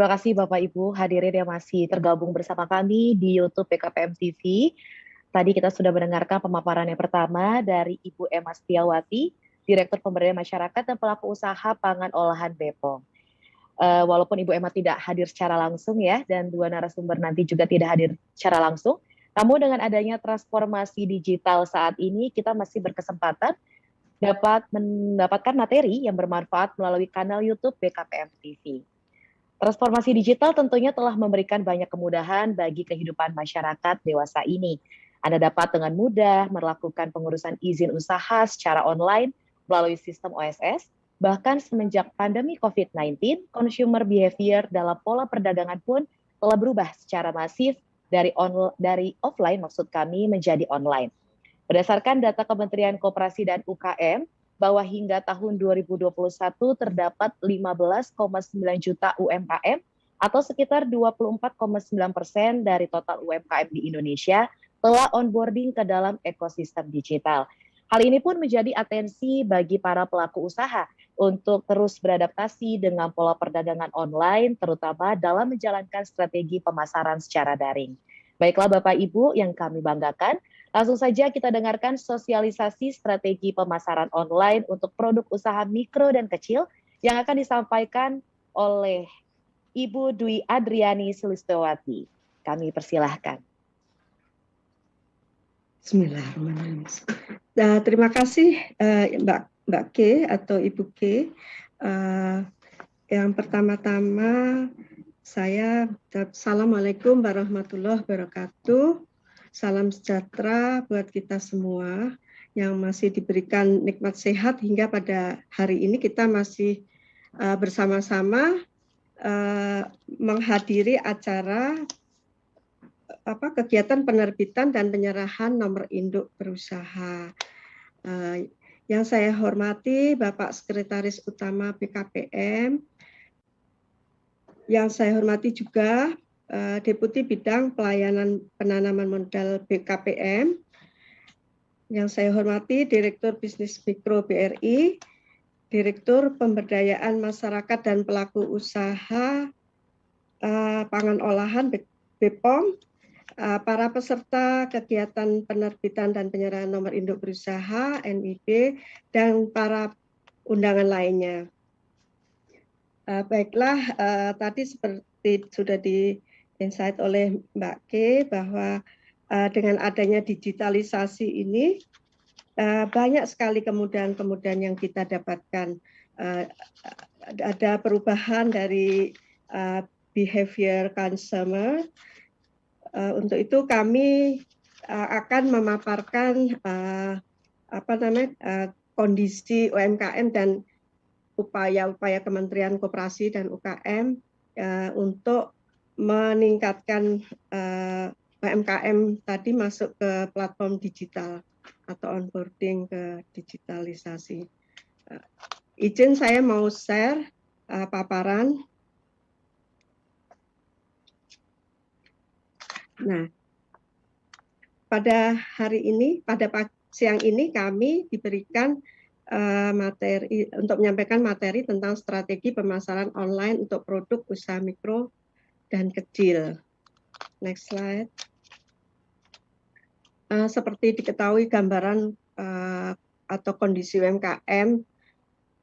Terima kasih Bapak Ibu hadirin yang masih tergabung bersama kami di YouTube PKPM TV. Tadi kita sudah mendengarkan pemaparan yang pertama dari Ibu Emma Setiawati, Direktur Pemberdayaan Masyarakat dan Pelaku Usaha Pangan Olahan Bepom. Walaupun Ibu Emma tidak hadir secara langsung ya, dan dua narasumber nanti juga tidak hadir secara langsung, namun dengan adanya transformasi digital saat ini, kita masih berkesempatan dapat mendapatkan materi yang bermanfaat melalui kanal YouTube BKPM TV. Transformasi digital tentunya telah memberikan banyak kemudahan bagi kehidupan masyarakat dewasa ini. Anda dapat dengan mudah melakukan pengurusan izin usaha secara online melalui sistem OSS, bahkan semenjak pandemi COVID-19, consumer behavior dalam pola perdagangan pun telah berubah secara masif dari offline maksud kami menjadi online. Berdasarkan data Kementerian Koperasi dan UKM, bahwa hingga tahun 2021 terdapat 15,9 juta UMKM atau sekitar 24,9% dari total UMKM di Indonesia telah onboarding ke dalam ekosistem digital. Hal ini pun menjadi atensi bagi para pelaku usaha untuk terus beradaptasi dengan pola perdagangan online, terutama dalam menjalankan strategi pemasaran secara daring. Baiklah Bapak Ibu yang kami banggakan, langsung saja kita dengarkan sosialisasi strategi pemasaran online untuk produk usaha mikro dan kecil yang akan disampaikan oleh Ibu Dwi Adriani Sulistowati. Kami persilahkan. Bismillahirrahmanirrahim. Terima kasih Mbak K atau Ibu K. Yang pertama-tama saya Assalamualaikum warahmatullahi wabarakatuh. Salam sejahtera buat kita semua yang masih diberikan nikmat sehat hingga pada hari ini kita masih bersama-sama menghadiri acara kegiatan penerbitan dan penyerahan nomor induk berusaha. Yang saya hormati Bapak Sekretaris Utama BKPM, yang saya hormati juga Deputi Bidang Pelayanan Penanaman Modal BKPM, yang saya hormati Direktur Bisnis Mikro BRI, Direktur Pemberdayaan Masyarakat dan Pelaku Usaha Pangan Olahan Bepom, para peserta kegiatan penerbitan dan penyerahan nomor induk berusaha NIB, dan para undangan lainnya. Baiklah, tadi seperti sudah di-insight oleh Mbak K bahwa dengan adanya digitalisasi ini banyak sekali kemudahan-kemudahan yang kita dapatkan. Ada perubahan dari behavior consumer. Untuk itu kami akan memaparkan kondisi UMKM dan upaya-upaya Kementerian Koperasi dan UKM untuk meningkatkan UMKM tadi masuk ke platform digital atau onboarding ke digitalisasi. Izin saya mau share paparan. Nah, pada hari ini, pada siang ini kami diberikan materi untuk menyampaikan materi tentang strategi pemasaran online untuk produk usaha mikro dan kecil. Next slide. Seperti diketahui gambaran atau kondisi UMKM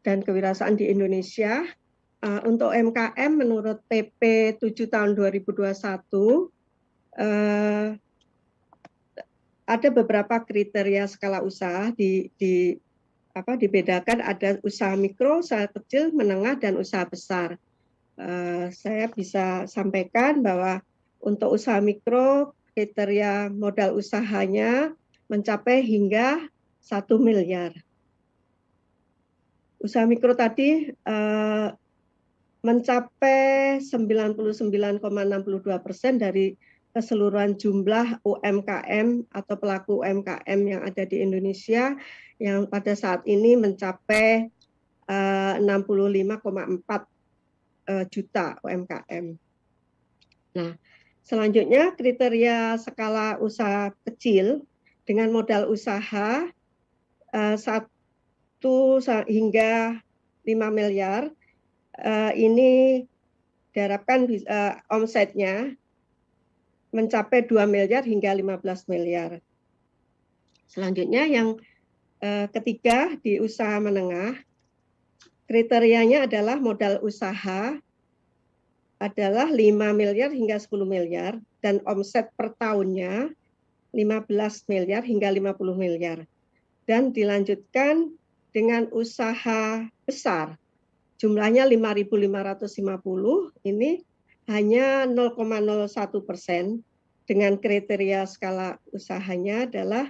dan kewirausahaan di Indonesia, untuk UMKM menurut PP 7 tahun 2021 ada beberapa kriteria skala usaha dibedakan, ada usaha mikro, usaha kecil, menengah, dan usaha besar. Saya bisa sampaikan bahwa untuk usaha mikro kriteria modal usahanya mencapai hingga 1 miliar. Usaha mikro tadi mencapai 99,62% dari keseluruhan jumlah UMKM atau pelaku UMKM yang ada di Indonesia, yang pada saat ini mencapai 65,4 juta UMKM. Nah, selanjutnya kriteria skala usaha kecil dengan modal usaha 1 hingga 5 miliar ini diharapkan omsetnya mencapai 2 miliar hingga 15 miliar. Selanjutnya yang ketiga di usaha menengah, kriterianya adalah modal usaha adalah 5 miliar hingga 10 miliar dan omset per tahunnya 15 miliar hingga 50 miliar. Dan dilanjutkan dengan usaha besar, jumlahnya 5.550, ini hanya 0,01%, dengan kriteria skala usahanya adalah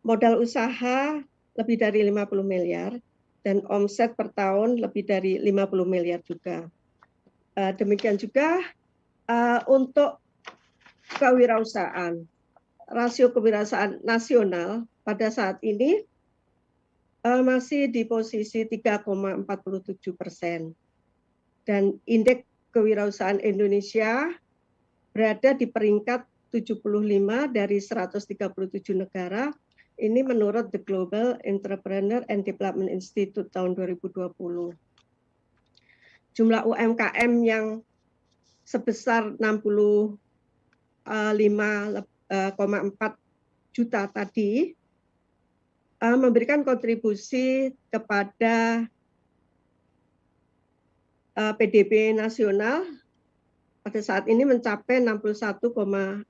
modal usaha lebih dari 50 miliar dan omset per tahun lebih dari 50 miliar juga. Demikian juga untuk kewirausahaan. Rasio kewirausahaan nasional pada saat ini masih di posisi 3,47%. Dan indeks kewirausahaan Indonesia berada di peringkat 75 dari 137 negara. Ini menurut The Global Entrepreneur and Development Institute tahun 2020. Jumlah UMKM yang sebesar 65,4 juta tadi memberikan kontribusi kepada PDB nasional pada saat ini mencapai 61,07%.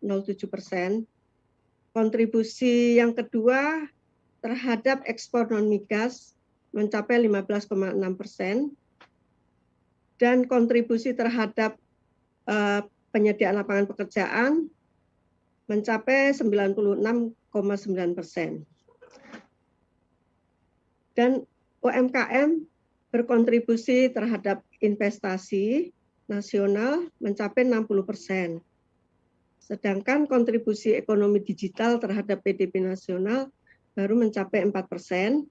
Kontribusi yang kedua terhadap ekspor non-migas mencapai 15,6%. Dan kontribusi terhadap penyediaan lapangan pekerjaan mencapai 96,9%. Dan UMKM berkontribusi terhadap investasi nasional mencapai 60%. Sedangkan kontribusi ekonomi digital terhadap PDB nasional baru mencapai 4%.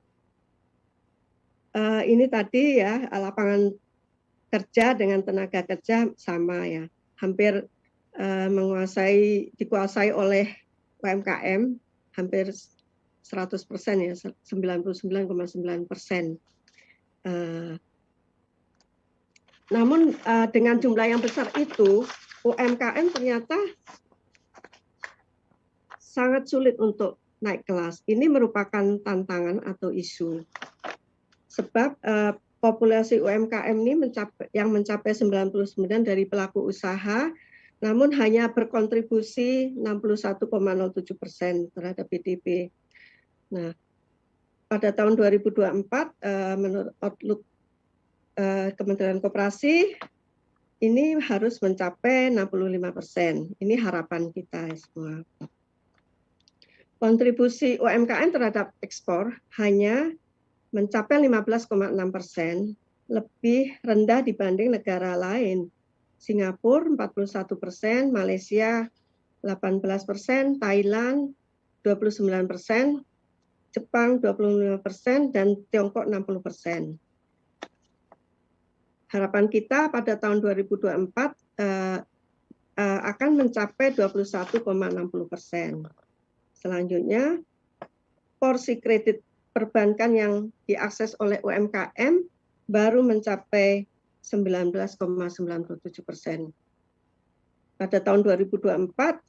Ini tadi ya lapangan kerja dengan tenaga kerja sama ya, hampir dikuasai oleh UMKM hampir 100% ya, 99,9%. Namun dengan jumlah yang besar itu, UMKM ternyata sangat sulit untuk naik kelas. Ini merupakan tantangan atau isu. Sebab populasi UMKM ini mencapai 99 dari pelaku usaha, namun hanya berkontribusi 61,07% terhadap PDB. Nah, pada tahun 2024 menurut Outlook Kementerian Koperasi ini harus mencapai 65%. Ini harapan kita semua. Kontribusi UMKM terhadap ekspor hanya mencapai 15,6%, lebih rendah dibanding negara lain. Singapura 41%, Malaysia 18%, Thailand 29%, Jepang 25%, dan Tiongkok 60%. Harapan kita pada tahun 2024 akan mencapai 21,60%. Selanjutnya, porsi kredit perbankan yang diakses oleh UMKM baru mencapai 19,97%. Pada tahun 2024,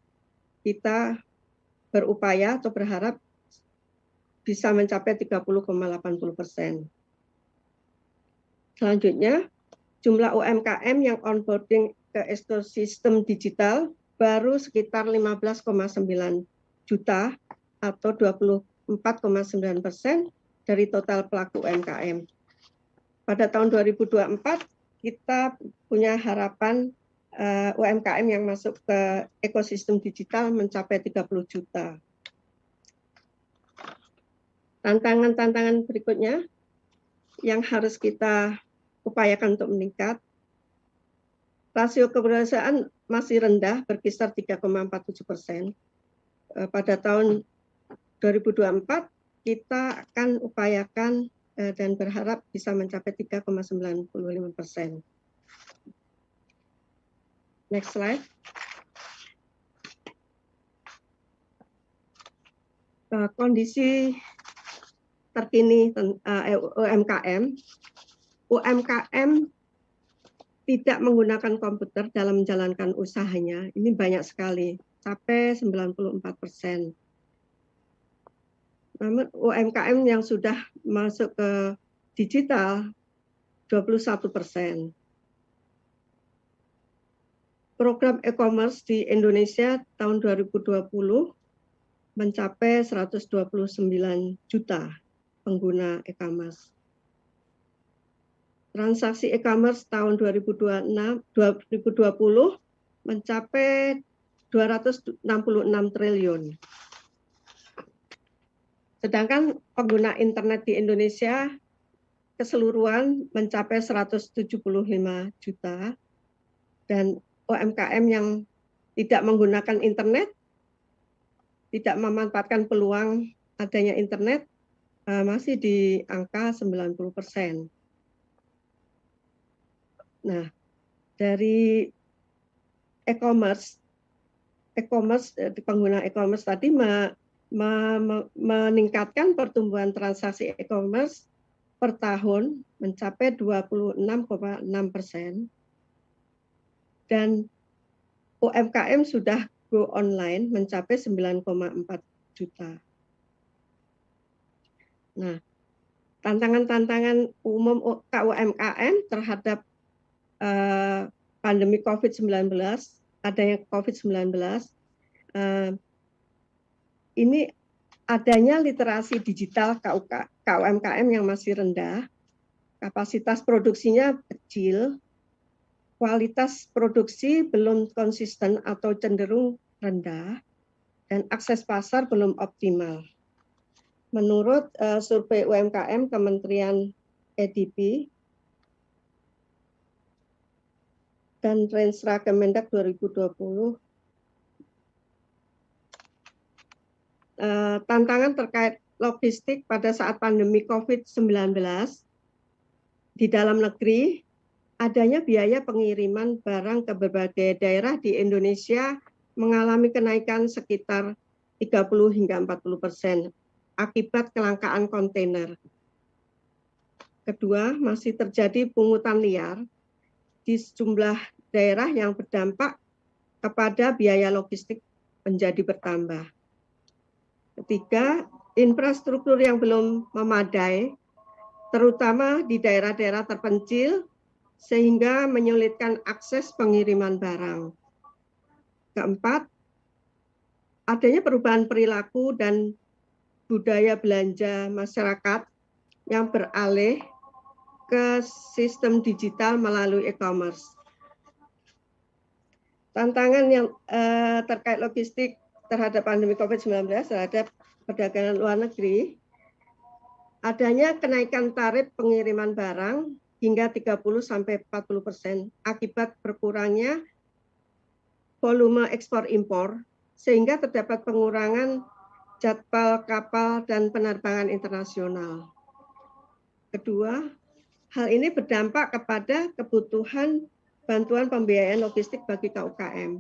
kita berupaya atau berharap bisa mencapai 30,80%. Selanjutnya, jumlah UMKM yang onboarding ke ekosistem digital baru sekitar 15,9 juta atau 24,9% dari total pelaku UMKM. Pada tahun 2024 kita punya harapan UMKM yang masuk ke ekosistem digital mencapai 30 juta. Tantangan-tantangan berikutnya yang harus kita upayakan untuk meningkat. Rasio kewirausahaan masih rendah, berkisar 3,47%. Pada tahun 2024 kita akan upayakan dan berharap bisa mencapai 3,95%. Next slide. Kondisi terkini UMKM. UMKM tidak menggunakan komputer dalam menjalankan usahanya, ini banyak sekali, sampai 94%. Namun UMKM yang sudah masuk ke digital 21%. Program e-commerce di Indonesia tahun 2020 mencapai 129 juta pengguna e-commerce. Transaksi e-commerce tahun 2020 mencapai 266 triliun. Sedangkan pengguna internet di Indonesia keseluruhan mencapai 175 juta, dan UMKM yang tidak menggunakan internet, tidak memanfaatkan peluang adanya internet, masih di angka 90%. Nah, dari e-commerce pengguna e-commerce tadi meningkatkan pertumbuhan transaksi e-commerce per tahun mencapai 26,6%, dan UMKM sudah go online mencapai 9,4 juta. Nah, tantangan-tantangan umum KUMKM terhadap pandemi COVID-19, adanya COVID-19, ini adanya literasi digital KUMKM yang masih rendah, kapasitas produksinya kecil, kualitas produksi belum konsisten atau cenderung rendah, dan akses pasar belum optimal. Menurut survei UMKM Kementerian EDP dan Renstra Kemendak 2020, tantangan terkait logistik pada saat pandemi COVID-19 di dalam negeri, adanya biaya pengiriman barang ke berbagai daerah di Indonesia mengalami kenaikan sekitar 30 hingga 40% akibat kelangkaan kontainer. Kedua, masih terjadi pungutan liar di sejumlah daerah yang berdampak kepada biaya logistik menjadi bertambah. Ketiga, infrastruktur yang belum memadai, terutama di daerah-daerah terpencil, sehingga menyulitkan akses pengiriman barang. Keempat, adanya perubahan perilaku dan budaya belanja masyarakat yang beralih ke sistem digital melalui e-commerce. Tantangan yang terkait logistik terhadap pandemi COVID-19 terhadap perdagangan luar negeri, adanya kenaikan tarif pengiriman barang hingga 30-40% akibat berkurangnya volume ekspor impor, sehingga terdapat pengurangan jadwal kapal dan penerbangan internasional. Kedua, hal ini berdampak kepada kebutuhan bantuan pembiayaan logistik bagi KUKM.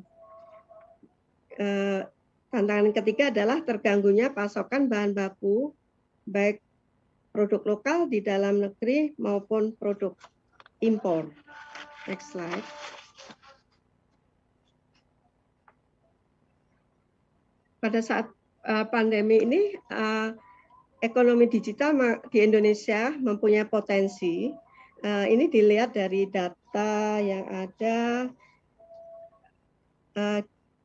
Tantangan ketiga adalah terganggunya pasokan bahan baku, baik produk lokal di dalam negeri maupun produk impor. Next slide. Pada saat pandemi ini, ekonomi digital di Indonesia mempunyai potensi. Ini dilihat dari data yang ada,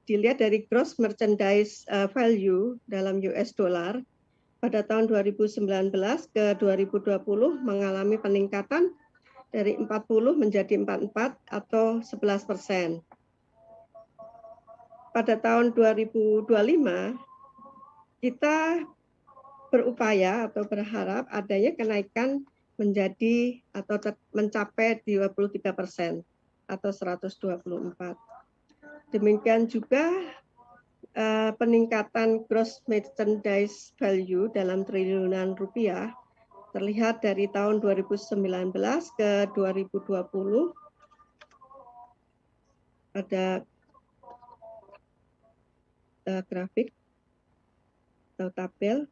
dilihat dari gross merchandise value dalam US dollar pada tahun 2019 ke 2020 mengalami peningkatan dari 40 menjadi 44 atau 11%. Pada tahun 2025 kita berupaya atau berharap adanya kenaikan menjadi atau mencapai 23% atau 124. Demikian juga peningkatan gross merchandise value dalam triliunan rupiah terlihat dari tahun 2019 ke 2020. Ada grafik atau tabel.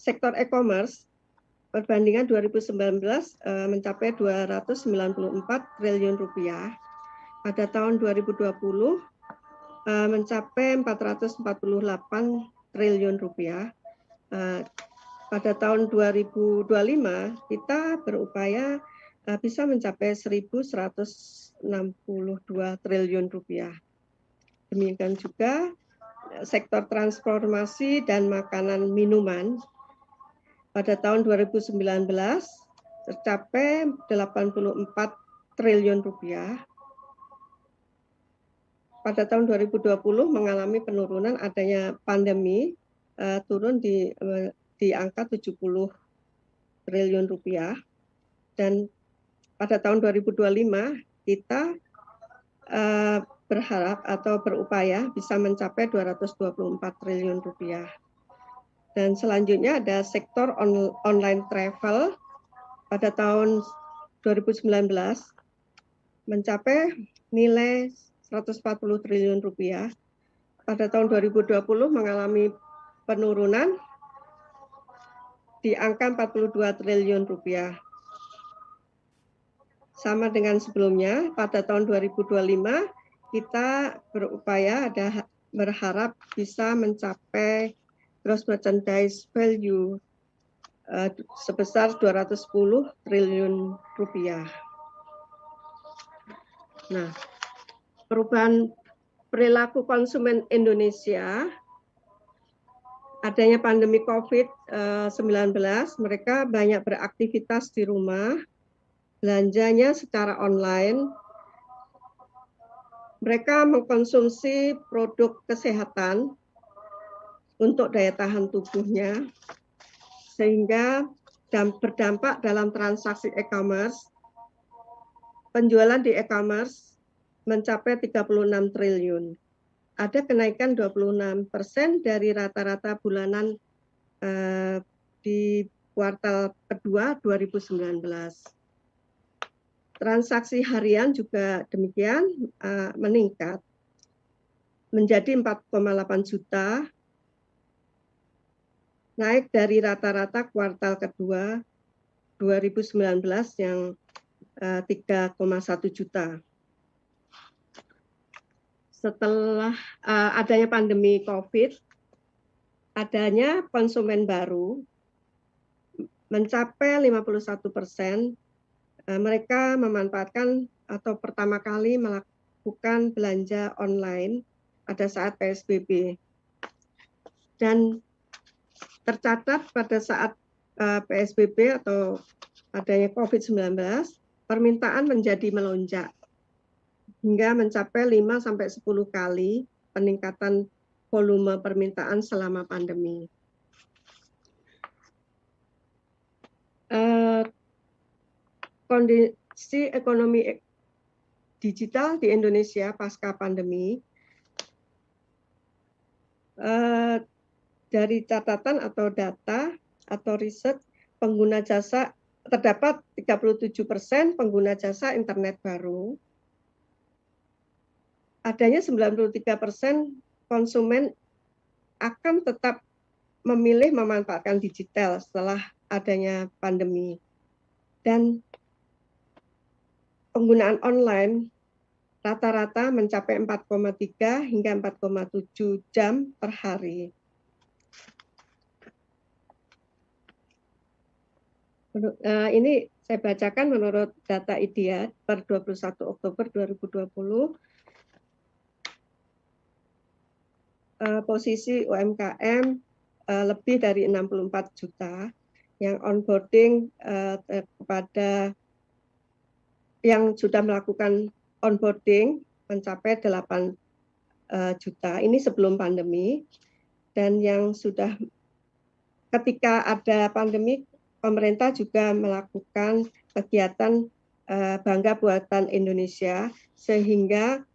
Sektor e-commerce perbandingan 2019 mencapai 294 triliun rupiah. Pada tahun 2020 mencapai 448 triliun rupiah. Pada tahun 2025 kita berupaya bisa mencapai 1.162 triliun rupiah. Demikian juga sektor transformasi dan makanan minuman pada tahun 2019 tercapai 84 triliun rupiah. Pada tahun 2020 mengalami penurunan adanya pandemi, turun di angka 70 triliun rupiah, dan pada tahun 2025 kita berharap atau berupaya bisa mencapai 224 triliun rupiah. Dan selanjutnya ada sektor online travel pada tahun 2019 mencapai nilai 140 triliun rupiah. Pada tahun 2020 mengalami penurunan di angka 42 triliun rupiah. Sama dengan sebelumnya, pada tahun 2025 kita berupaya berharap bisa mencapai gross merchandise value sebesar 210 triliun rupiah. Nah, perubahan perilaku konsumen Indonesia, adanya pandemi COVID-19, mereka banyak beraktivitas di rumah, belanjanya secara online, mereka mengkonsumsi produk kesehatan untuk daya tahan tubuhnya, sehingga berdampak dalam transaksi e-commerce. Penjualan di e-commerce mencapai 36 triliun. Ada kenaikan 26% dari rata-rata bulanan di kuartal kedua 2019. Transaksi harian juga demikian meningkat menjadi 4,8 juta, naik dari rata-rata kuartal kedua 2019 yang 3,1 juta. Setelah adanya pandemi COVID, adanya konsumen baru mencapai 51%. Mereka memanfaatkan atau pertama kali melakukan belanja online pada saat PSBB. Dan tercatat pada saat PSBB atau adanya COVID-19, permintaan menjadi melonjak hingga mencapai 5-10 kali peningkatan volume permintaan selama pandemi. Kondisi ekonomi digital di Indonesia pasca pandemi, dari catatan atau data atau riset pengguna jasa, terdapat 37% pengguna jasa internet baru. Adanya 93% konsumen akan tetap memilih memanfaatkan digital setelah adanya pandemi. Dan penggunaan online rata-rata mencapai 4,3 hingga 4,7 jam per hari. Ini saya bacakan menurut data IDIA per 21 Oktober 2020. Posisi UMKM lebih dari 64 juta yang onboarding kepada yang sudah melakukan onboarding mencapai 8 juta. Ini sebelum pandemi. Dan yang sudah ketika ada pandemi, pemerintah juga melakukan kegiatan Bangga Buatan Indonesia, sehingga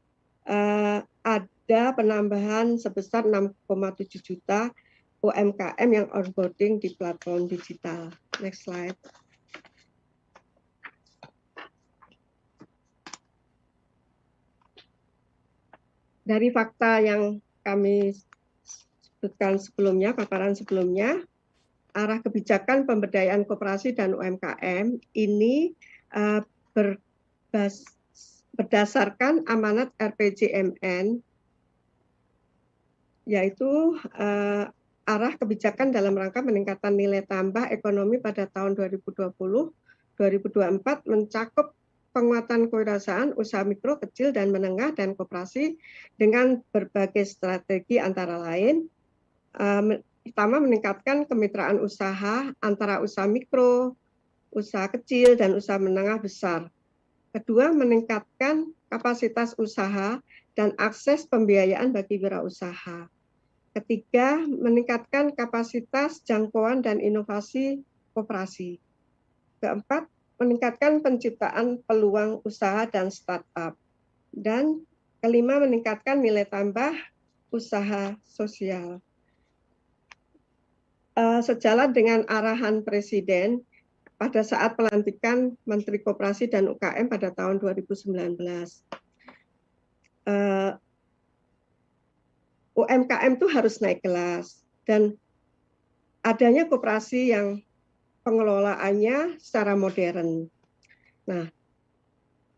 ada penambahan sebesar 6,7 juta UMKM yang onboarding di platform digital. Next slide. Dari fakta yang kami sebutkan sebelumnya, paparan sebelumnya, arah kebijakan pemberdayaan koperasi dan UMKM ini berdasarkan amanat RPJMN, yaitu arah kebijakan dalam rangka meningkatkan nilai tambah ekonomi pada tahun 2020-2024 mencakup penguatan kewirausahaan usaha mikro, kecil, dan menengah, dan koperasi dengan berbagai strategi antara lain. Pertama, meningkatkan kemitraan usaha antara usaha mikro, usaha kecil, dan usaha menengah besar. Kedua, meningkatkan kapasitas usaha dan akses pembiayaan bagi wirausaha. Ketiga, meningkatkan kapasitas jangkauan dan inovasi koperasi. Keempat, meningkatkan penciptaan peluang usaha dan startup. Dan kelima, meningkatkan nilai tambah usaha sosial. Sejalan dengan arahan Presiden pada saat pelantikan Menteri Koperasi dan UKM pada tahun 2019. UMKM itu harus naik kelas, dan adanya koperasi yang pengelolaannya secara modern. Nah,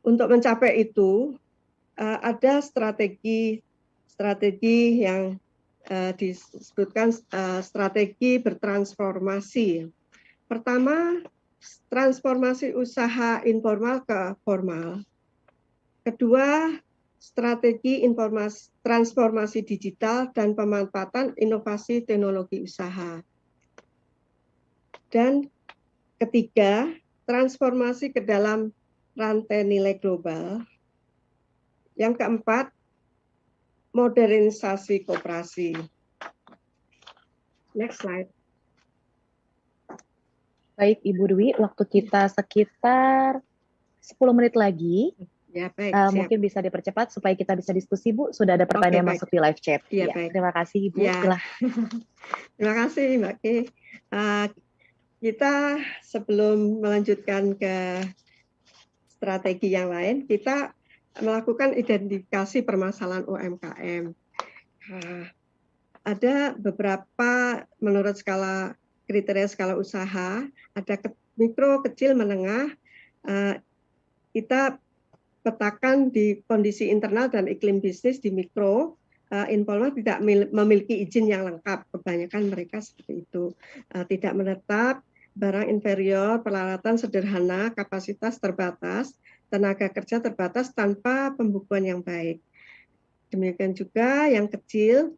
untuk mencapai itu ada strategi yang disebutkan strategi bertransformasi. Pertama, transformasi usaha informal ke formal. Kedua, strategi transformasi digital dan pemanfaatan inovasi teknologi usaha. Dan ketiga, transformasi ke dalam rantai nilai global. Yang keempat, modernisasi koperasi. Next slide. Baik, Ibu Dwi, waktu kita sekitar 10 menit lagi. Ya, baik. Mungkin bisa dipercepat supaya kita bisa diskusi, Bu. Sudah ada pertanyaan masuk di live chat. Ya, baik. Terima kasih, Ibu. Ya. Terima kasih, Mbak Ki. Kita sebelum melanjutkan ke strategi yang lain, kita melakukan identifikasi permasalahan UMKM. Ada beberapa menurut kriteria skala usaha, ada mikro, kecil, menengah. Kita petakan di kondisi internal dan iklim bisnis di mikro, informal tidak memiliki izin yang lengkap, kebanyakan mereka seperti itu. Tidak menetap, barang inferior, peralatan sederhana, kapasitas terbatas, tenaga kerja terbatas tanpa pembukuan yang baik. Demikian juga yang kecil,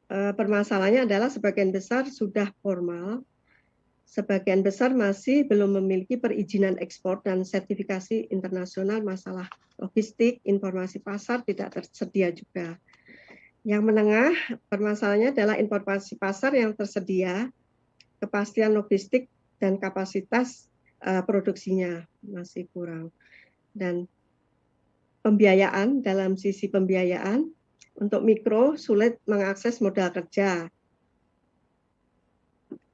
permasalahannya adalah sebagian besar sudah formal, sebagian besar masih belum memiliki perizinan ekspor dan sertifikasi internasional, masalah logistik, informasi pasar tidak tersedia juga. Yang menengah, permasalahannya adalah informasi pasar yang tersedia, kepastian logistik dan kapasitas produksinya masih kurang. Dan pembiayaan, dalam sisi pembiayaan, untuk mikro sulit mengakses modal kerja.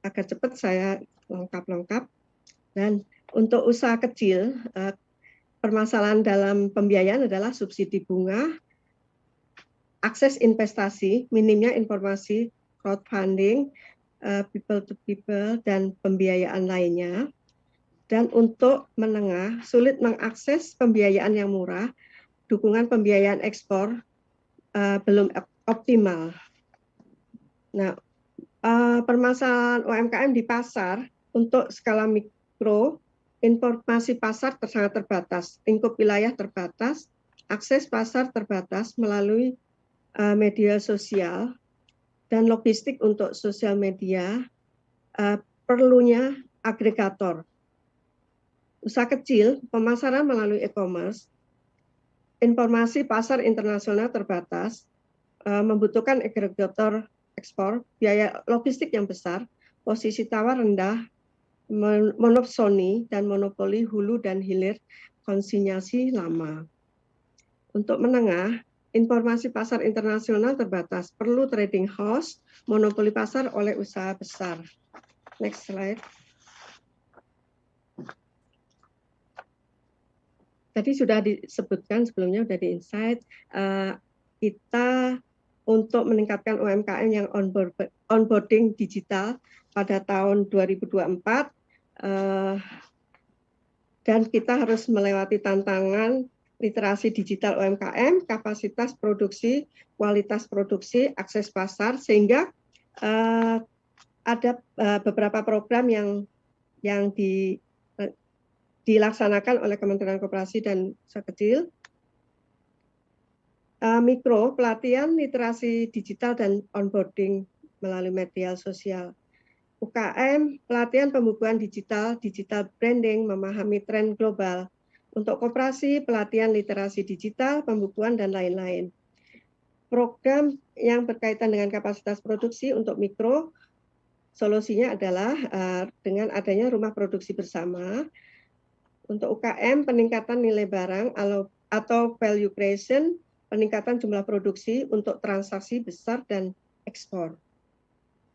Agar cepat saya lengkap. Dan untuk usaha kecil, permasalahan dalam pembiayaan adalah subsidi bunga, akses investasi, minimnya informasi crowdfunding, people to people, dan pembiayaan lainnya. Dan untuk menengah, sulit mengakses pembiayaan yang murah, dukungan pembiayaan ekspor belum optimal. Nah, permasalahan UMKM di pasar untuk skala mikro, informasi pasar sangat terbatas, lingkup wilayah terbatas, akses pasar terbatas melalui media sosial, dan logistik untuk sosial media, perlunya agregator. Usaha kecil, pemasaran melalui e-commerce, informasi pasar internasional terbatas, membutuhkan agregator ekspor, biaya logistik yang besar, posisi tawar rendah, monopsoni dan monopoli hulu dan hilir, konsinyasi lama. Untuk menengah, informasi pasar internasional terbatas, perlu trading house, monopoli pasar oleh usaha besar. Next slide. Tadi sudah disebutkan sebelumnya, sudah di insight, kita untuk meningkatkan UMKM yang onboarding digital pada tahun 2024, dan kita harus melewati tantangan literasi digital UMKM, kapasitas produksi, kualitas produksi, akses pasar, sehingga ada beberapa program yang dilaksanakan oleh Kementerian Koperasi dan Usaha Kecil. Mikro, pelatihan literasi digital dan onboarding melalui media sosial. UKM, pelatihan pembukuan digital, digital branding, memahami tren global. Untuk koperasi, pelatihan literasi digital, pembukuan, dan lain-lain. Program yang berkaitan dengan kapasitas produksi untuk mikro, solusinya adalah dengan adanya rumah produksi bersama. Untuk UKM, peningkatan nilai barang atau value creation, peningkatan jumlah produksi untuk transaksi besar dan ekspor.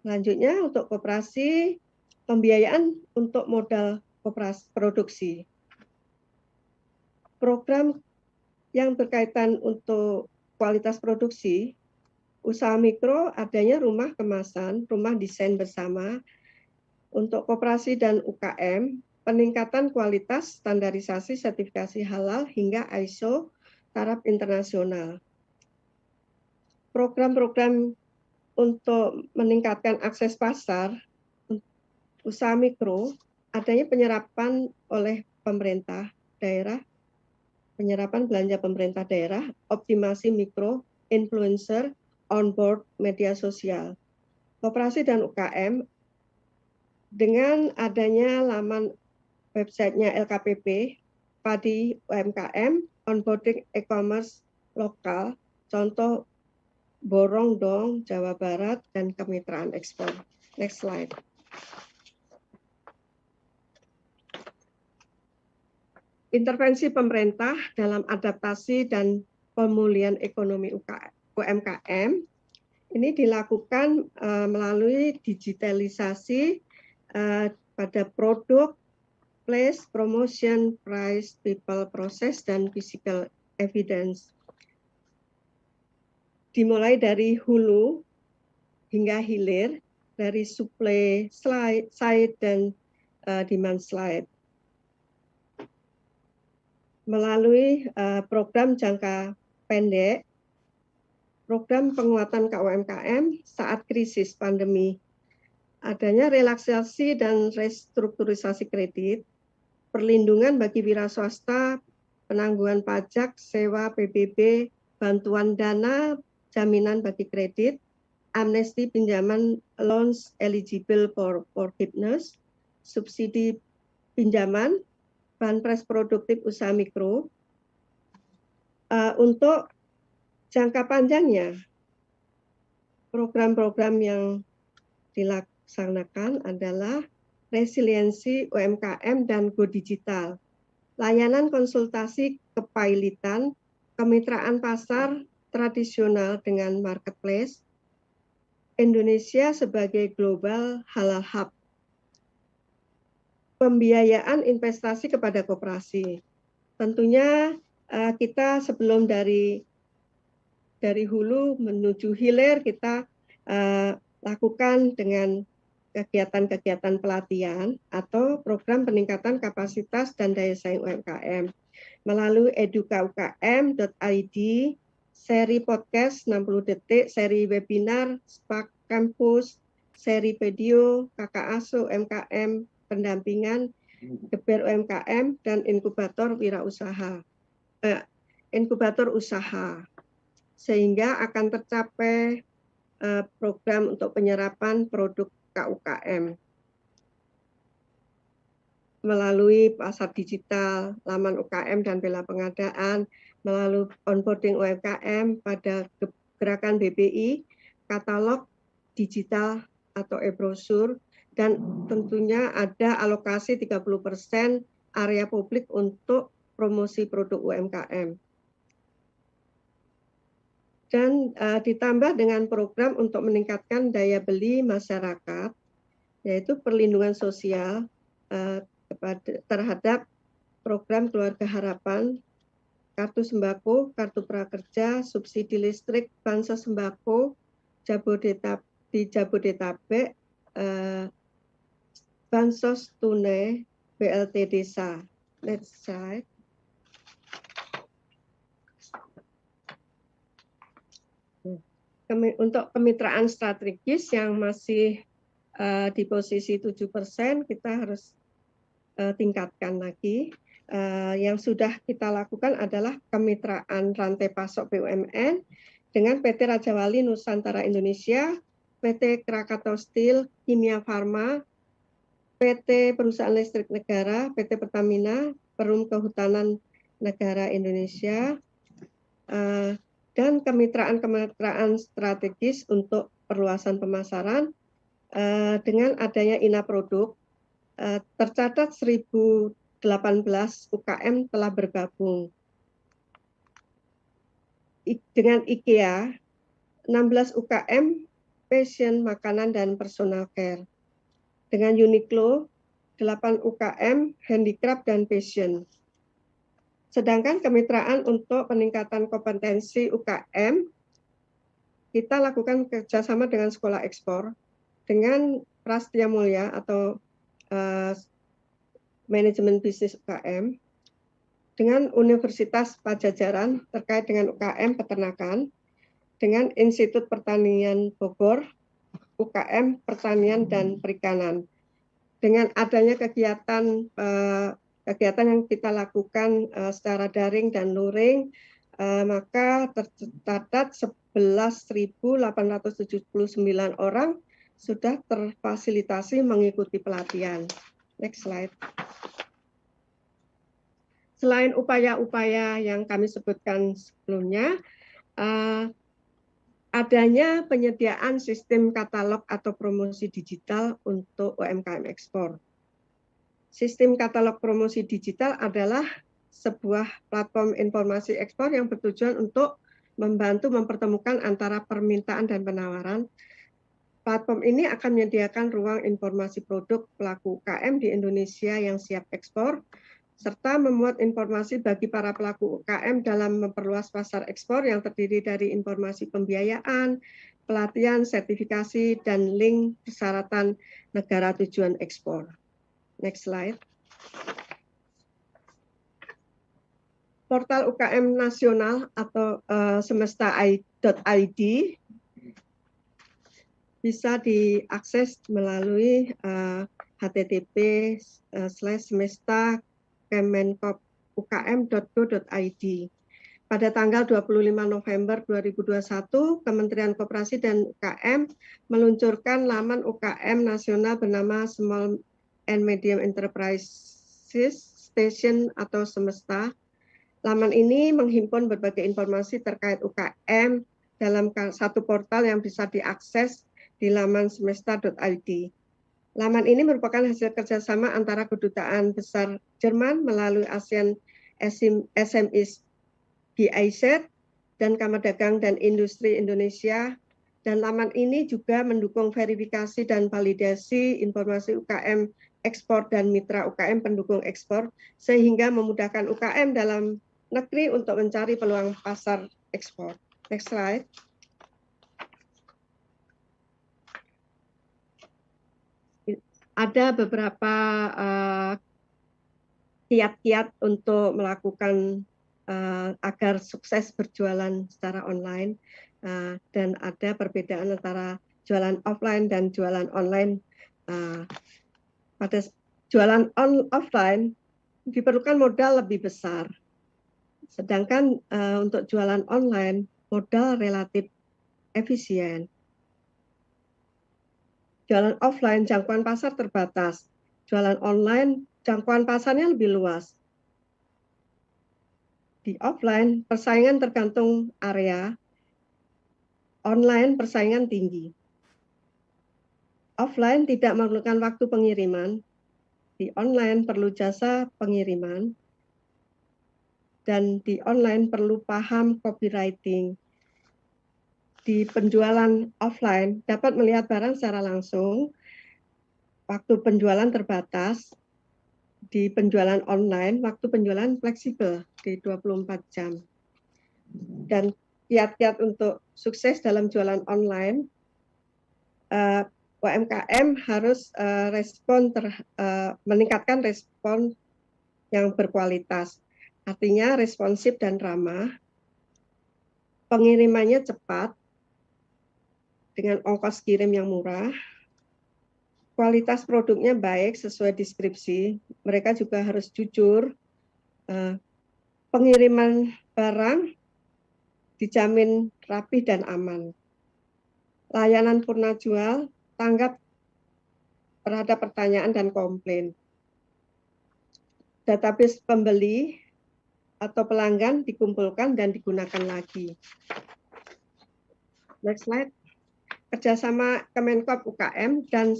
Selanjutnya untuk koperasi, pembiayaan untuk modal koperasi produksi. Program yang berkaitan untuk kualitas produksi, usaha mikro adanya rumah kemasan, rumah desain bersama. Untuk koperasi dan UKM, peningkatan kualitas, standarisasi, sertifikasi halal hingga ISO taraf internasional. Program-program untuk meningkatkan akses pasar usaha mikro, adanya penyerapan oleh pemerintah daerah, penyerapan belanja pemerintah daerah, optimasi mikro, influencer, onboard media sosial. Koperasi dan UKM dengan adanya laman websitenya LKPP, Padi UMKM, onboarding e-commerce lokal, contoh Borong Dong, Jawa Barat, dan kemitraan ekspor. Next slide. Intervensi pemerintah dalam adaptasi dan pemulihan ekonomi UMKM ini dilakukan melalui digitalisasi pada produk, place, promotion, price, people, process, dan physical evidence. Dimulai dari hulu hingga hilir, dari supply side dan demand side. Melalui program jangka pendek, program penguatan KUMKM saat krisis pandemi, adanya relaksasi dan restrukturisasi kredit, perlindungan bagi wira swasta, penangguhan pajak, sewa, PBB, bantuan dana, jaminan bagi kredit, amnesti pinjaman loans eligible for forgiveness, subsidi pinjaman, banpres produktif usaha mikro. Untuk jangka panjangnya, program-program yang dilaksanakan adalah resiliensi UMKM dan Go Digital, layanan konsultasi kepailitan, kemitraan pasar tradisional dengan marketplace, Indonesia sebagai global halal hub, pembiayaan investasi kepada koperasi. Tentunya kita sebelum dari hulu menuju hilir kita lakukan dengan kegiatan-kegiatan pelatihan atau program peningkatan kapasitas dan daya saing UMKM melalui edukaukm.id, seri podcast 60 detik, seri webinar, Spark Campus, seri video, KKASO UMKM, pendampingan, geber UMKM, dan inkubator wirausaha, inkubator usaha, sehingga akan tercapai program untuk penyerapan produk KUKM melalui pasar digital, laman UKM dan bela pengadaan, melalui onboarding UMKM pada gerakan BBI, katalog digital atau e-brosur, dan tentunya ada alokasi 30% area publik untuk promosi produk UMKM. Dan ditambah dengan program untuk meningkatkan daya beli masyarakat, yaitu perlindungan sosial terhadap program Keluarga Harapan kartu sembako, kartu prakerja, subsidi listrik, bansos sembako, di Jabodetabek, bansos tunai, BLT desa. Next slide. Untuk kemitraan strategis yang masih di posisi 7%, kita harus tingkatkan lagi. Yang sudah kita lakukan adalah kemitraan rantai pasok BUMN dengan PT Raja Wali Nusantara Indonesia, PT Krakatau Steel, Kimia Farma, PT Perusahaan Listrik Negara, PT Pertamina, Perum Kehutanan Negara Indonesia, dan kemitraan-kemitraan strategis untuk perluasan pemasaran. Dengan adanya INA Produk, tercatat 1.018 UKM telah bergabung. Dengan IKEA, 16 UKM fashion, makanan, dan personal care. Dengan Uniqlo, 8 UKM handicraft dan fashion. Sedangkan kemitraan untuk peningkatan kompetensi UKM, kita lakukan kerjasama dengan sekolah ekspor, dengan Prastia Mulia atau manajemen bisnis UKM, dengan Universitas Pajajaran terkait dengan UKM peternakan, dengan Institut Pertanian Bogor, UKM pertanian dan perikanan. Dengan adanya kegiatan yang kita lakukan secara daring dan luring, maka tercatat 11.879 orang sudah terfasilitasi mengikuti pelatihan. Next slide. Selain upaya-upaya yang kami sebutkan sebelumnya, adanya penyediaan sistem katalog atau promosi digital untuk UMKM ekspor. Sistem katalog promosi digital adalah sebuah platform informasi ekspor yang bertujuan untuk membantu mempertemukan antara permintaan dan penawaran. Platform ini akan menyediakan ruang informasi produk pelaku UKM di Indonesia yang siap ekspor, serta memuat informasi bagi para pelaku UKM dalam memperluas pasar ekspor yang terdiri dari informasi pembiayaan, pelatihan, sertifikasi, dan link persyaratan negara tujuan ekspor. Next slide. Portal UKM nasional atau semesta.id bisa diakses melalui http://semesta.kemenkopukm.go.id. Pada tanggal 25 November 2021, Kementerian Koperasi dan UKM meluncurkan laman UKM nasional bernama Small and Medium Enterprises Station atau Semesta. Laman ini menghimpun berbagai informasi terkait UKM dalam satu portal yang bisa diakses di laman semesta.id. Laman ini merupakan hasil kerjasama antara Kedutaan Besar Jerman melalui ASEAN SMEs GIZ dan Kamar Dagang dan Industri Indonesia, dan laman ini juga mendukung verifikasi dan validasi informasi UKM ekspor dan mitra UKM pendukung ekspor, sehingga memudahkan UKM dalam negeri untuk mencari peluang pasar ekspor. Next slide. Ada beberapa kiat-kiat untuk melakukan agar sukses berjualan secara online, dan ada perbedaan antara jualan offline dan jualan online. Pada jualan offline diperlukan modal lebih besar, sedangkan untuk jualan online modal relatif efisien. Jualan offline jangkauan pasar terbatas, jualan online jangkauan pasarnya lebih luas. Di offline persaingan tergantung area, online persaingan tinggi. Offline tidak memerlukan waktu pengiriman, di online perlu jasa pengiriman, dan di online perlu paham copywriting. Di penjualan offline dapat melihat barang secara langsung, waktu penjualan terbatas, di penjualan online, waktu penjualan fleksibel di 24 jam. Dan kiat-kiat untuk sukses dalam jualan online, UMKM harus meningkatkan respon yang berkualitas. Artinya responsif dan ramah, pengirimannya cepat, dengan ongkos kirim yang murah, kualitas produknya baik sesuai deskripsi, mereka juga harus jujur, pengiriman barang dijamin rapi dan aman. Layanan purna jual, tanggap terhadap pertanyaan dan komplain. Database pembeli atau pelanggan dikumpulkan dan digunakan lagi. Next slide. Kerjasama Kemenkop UKM dan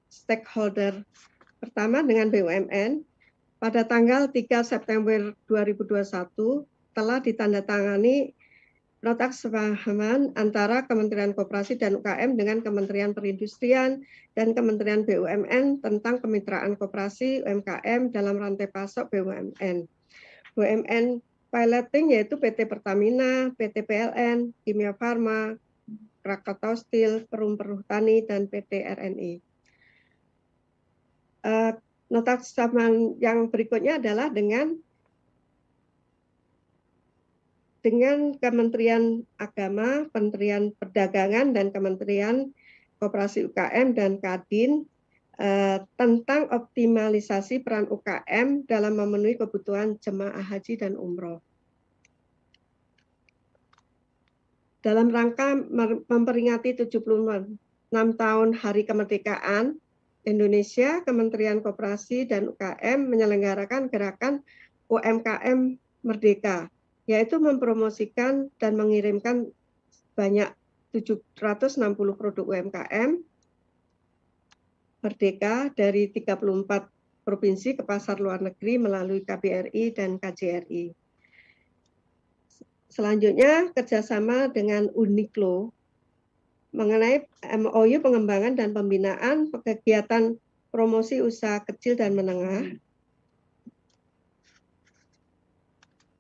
stakeholder. Pertama dengan BUMN, pada tanggal 3 September 2021 telah ditandatangani nota kesepahaman antara Kementerian Koperasi dan UKM dengan Kementerian Perindustrian dan Kementerian BUMN tentang kemitraan koperasi UMKM dalam rantai pasok BUMN. BUMN piloting yaitu PT Pertamina, PT PLN, Kimia Farma, Krakatau Steel, Perum Perhutani, dan PT RNI. Nota kesepahaman yang berikutnya adalah dengan Kementerian Agama, Kementerian Perdagangan, dan Kementerian Koperasi UKM dan Kadin tentang optimalisasi peran UKM dalam memenuhi kebutuhan jemaah haji dan umroh. Dalam rangka memperingati 76 tahun Hari Kemerdekaan Indonesia, Kementerian Koperasi dan UKM menyelenggarakan gerakan UMKM Merdeka, yaitu mempromosikan dan mengirimkan banyak 760 produk UMKM Merdeka dari 34 provinsi ke pasar luar negeri melalui KBRI dan KJRI. Selanjutnya, kerjasama dengan Uniqlo mengenai MOU pengembangan dan pembinaan kegiatan promosi usaha kecil dan menengah.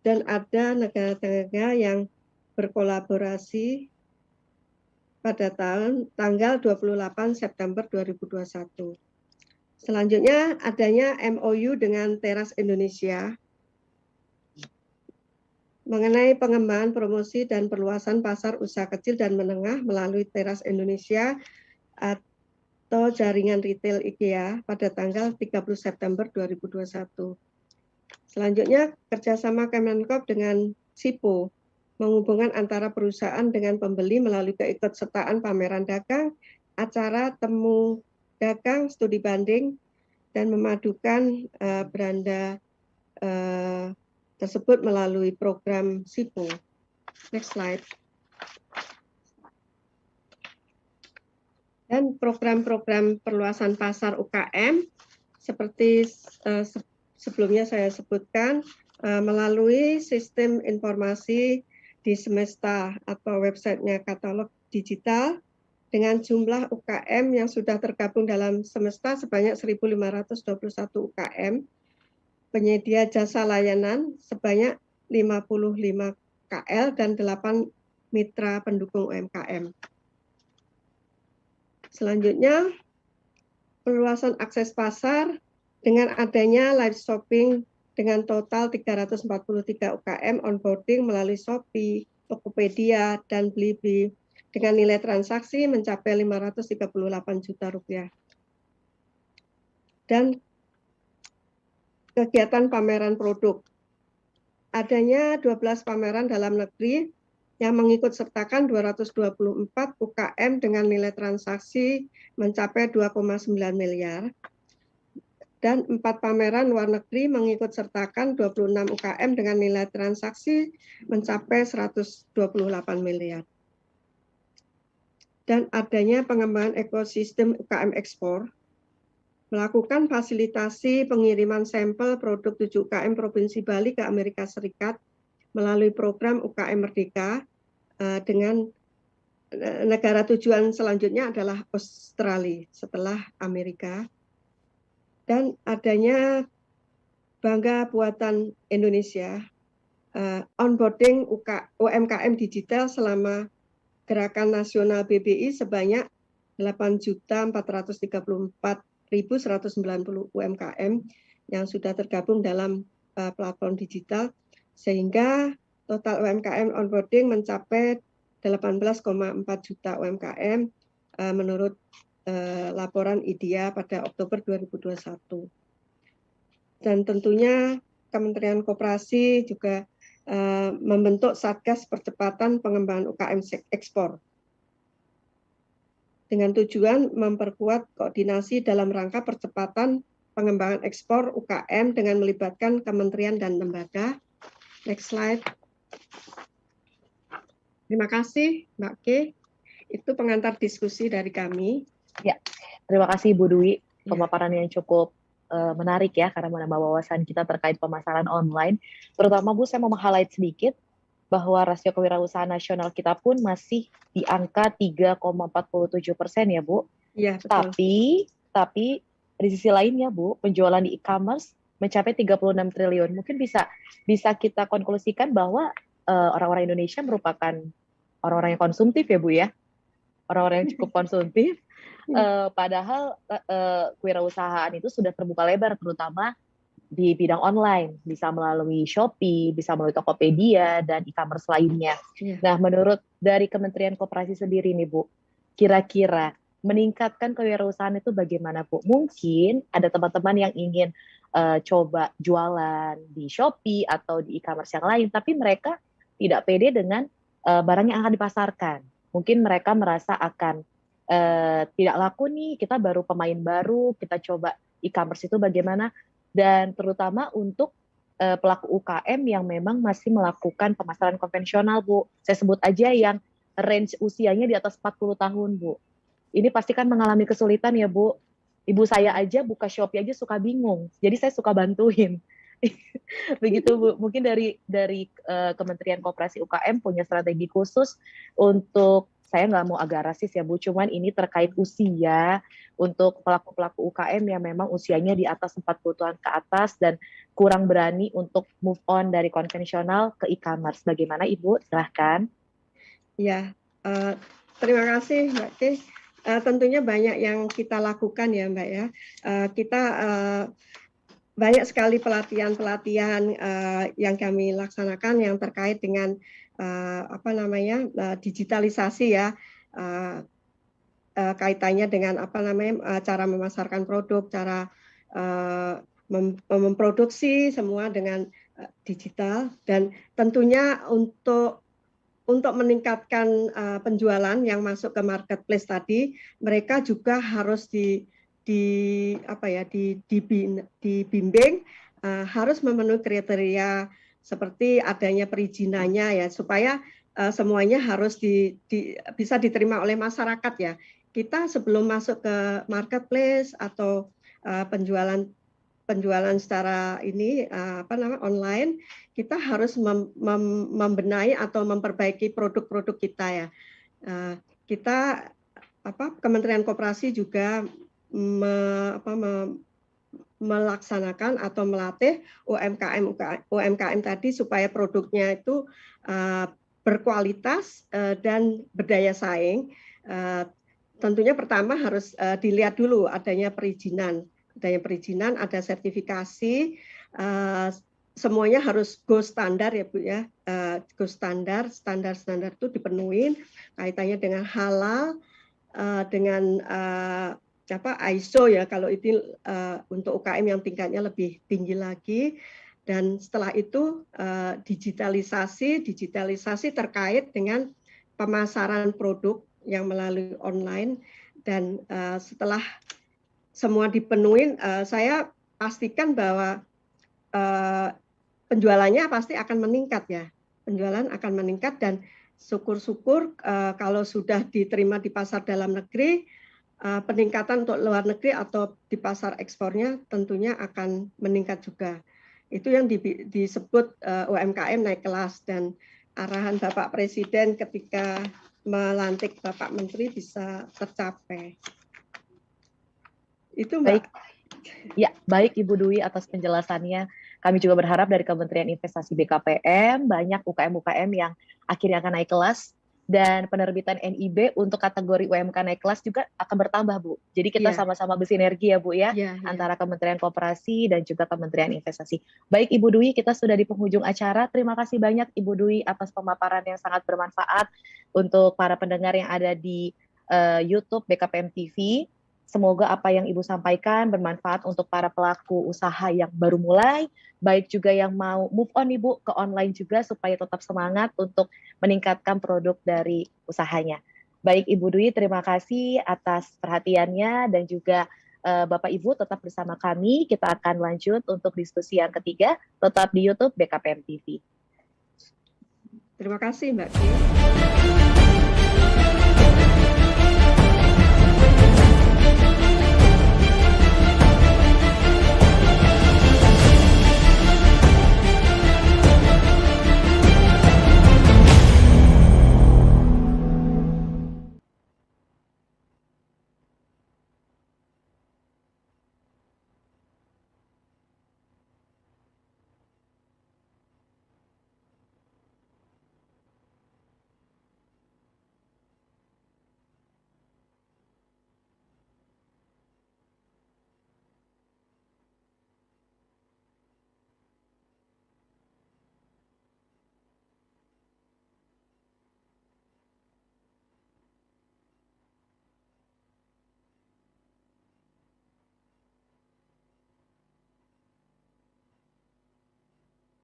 Dan ada negara-negara yang berkolaborasi pada tanggal 28 September 2021. Selanjutnya adanya MOU dengan Teras Indonesia mengenai pengembangan promosi dan perluasan pasar usaha kecil dan menengah melalui Teras Indonesia atau jaringan retail IKEA pada tanggal 30 September 2021. Selanjutnya kerjasama Kemenkop dengan SIPO menghubungkan antara perusahaan dengan pembeli melalui keikutsertaan pameran dagang, acara temu dagang, studi banding, dan memadukan beranda tersebut melalui program SIPO. Next slide. Dan program-program perluasan pasar UKM seperti sebelumnya saya sebutkan melalui sistem informasi di Semesta atau websitenya katalog digital dengan jumlah UKM yang sudah tergabung dalam Semesta sebanyak 1.521 UKM. Penyedia jasa layanan sebanyak 55 KL dan 8 mitra pendukung UMKM. Selanjutnya, perluasan akses pasar dengan adanya live shopping dengan total 343 UKM onboarding melalui Shopee, Tokopedia, dan Blibli dengan nilai transaksi mencapai 538 juta rupiah. Dan kegiatan pameran produk. Adanya 12 pameran dalam negeri yang mengikut sertakan 224 UKM dengan nilai transaksi mencapai 2,9 miliar. Dan 4 pameran luar negeri mengikut sertakan 26 UKM dengan nilai transaksi mencapai 128 miliar. Dan adanya pengembangan ekosistem UKM ekspor, melakukan fasilitasi pengiriman sampel produk 7 UKM Provinsi Bali ke Amerika Serikat melalui program UKM Merdeka dengan negara tujuan selanjutnya adalah Australia setelah Amerika. Dan adanya Bangga Buatan Indonesia, onboarding UMKM digital selama Gerakan Nasional BBI sebanyak 8.434.190 UMKM yang sudah tergabung dalam platform digital, sehingga total UMKM onboarding mencapai 18,4 juta UMKM menurut laporan IDIA pada Oktober 2021. Dan tentunya Kementerian Koperasi juga membentuk Satgas Percepatan Pengembangan UKM Ekspor dengan tujuan memperkuat koordinasi dalam rangka percepatan pengembangan ekspor UKM dengan melibatkan kementerian dan lembaga. Next slide. Terima kasih, Mbak K. Itu pengantar diskusi dari kami. Ya, terima kasih Ibu Dwi. Pemaparan yang cukup menarik ya, karena menambah wawasan kita terkait pemasaran online. Terutama Bu, saya mau meng-highlight sedikit bahwa rasio kewirausahaan nasional kita pun masih di angka 3,47% ya Bu. Iya, betul. Tapi di sisi lainnya Bu, penjualan di e-commerce mencapai 36 triliun. Mungkin bisa kita konklusikan bahwa orang-orang Indonesia merupakan orang-orang yang konsumtif ya Bu ya. Orang-orang yang cukup konsumtif. Padahal kewirausahaan itu sudah terbuka lebar, terutama di bidang online, bisa melalui Shopee, bisa melalui Tokopedia, dan e-commerce lainnya. Nah, menurut dari Kementerian Koperasi sendiri nih Bu, kira-kira meningkatkan kewirausahaan itu bagaimana Bu? Mungkin ada teman-teman yang ingin coba jualan di Shopee atau di e-commerce yang lain, tapi mereka tidak pede dengan barang yang akan dipasarkan. Mungkin mereka merasa akan tidak laku nih, kita baru pemain baru, kita coba e-commerce itu bagaimana, dan terutama untuk pelaku UKM yang memang masih melakukan pemasaran konvensional Bu. Saya sebut aja yang range usianya di atas 40 tahun Bu. Ini pasti kan mengalami kesulitan ya Bu. Ibu saya aja buka Shopee aja suka bingung, jadi saya suka bantuin. Begitu Bu, mungkin dari Kementerian Koperasi UKM punya strategi khusus untuk, saya nggak mau agak rasis ya Bu, cuman ini terkait usia untuk pelaku-pelaku UKM yang memang usianya di atas 40 tahun ke atas dan kurang berani untuk move on dari konvensional ke e-commerce. Bagaimana Ibu? Silahkan. Ya, terima kasih Mbak T. Tentunya banyak yang kita lakukan ya Mbak ya. Kita banyak sekali pelatihan-pelatihan yang kami laksanakan yang terkait dengan digitalisasi ya, kaitannya dengan cara memasarkan produk, cara memproduksi semua dengan digital, dan tentunya untuk meningkatkan penjualan yang masuk ke marketplace tadi, mereka juga harus dibimbing, harus memenuhi kriteria seperti adanya perizinannya ya, supaya semuanya harus bisa diterima oleh masyarakat ya. Kita sebelum masuk ke marketplace atau penjualan secara online, kita harus membenahi atau memperbaiki produk-produk kita ya. Kita Kementerian Koperasi juga melaksanakan atau melatih UMKM tadi supaya produknya itu berkualitas dan berdaya saing. Tentunya pertama harus dilihat dulu adanya perizinan, ada sertifikasi, semuanya harus go standar ya Bu ya, go standar itu dipenuhi, kaitannya dengan halal, dengan ISO ya, kalau itu untuk UKM yang tingkatnya lebih tinggi lagi. Dan setelah itu digitalisasi terkait dengan pemasaran produk yang melalui online. Dan setelah semua dipenuhi, saya pastikan bahwa penjualannya pasti akan meningkat ya. Penjualan akan meningkat, dan syukur-syukur kalau sudah diterima di pasar dalam negeri, peningkatan untuk luar negeri atau di pasar ekspornya tentunya akan meningkat juga. Itu yang disebut UMKM naik kelas, dan arahan Bapak Presiden ketika melantik Bapak Menteri bisa tercapai. Itu Mbak. Baik. Ya, baik Ibu Dwi atas penjelasannya. Kami juga berharap dari Kementerian Investasi BKPM, banyak UKM-UKM yang akhirnya akan naik kelas, dan penerbitan NIB untuk kategori UMK naik kelas juga akan bertambah, Bu. Jadi kita Iya, sama-sama bersinergi ya, Bu ya, iya, iya. antara Kementerian Koperasi dan juga Kementerian Investasi. Baik Ibu Dwi, kita sudah di penghujung acara. Terima kasih banyak Ibu Dwi atas pemaparan yang sangat bermanfaat untuk para pendengar yang ada di YouTube BKPM TV. Semoga apa yang Ibu sampaikan bermanfaat untuk para pelaku usaha yang baru mulai, baik juga yang mau move on Ibu ke online juga supaya tetap semangat untuk meningkatkan produk dari usahanya. Baik Ibu Dwi, terima kasih atas perhatiannya dan juga Bapak Ibu tetap bersama kami. Kita akan lanjut untuk diskusi yang ketiga, tetap di YouTube BKPM TV. Terima kasih Mbak Ki.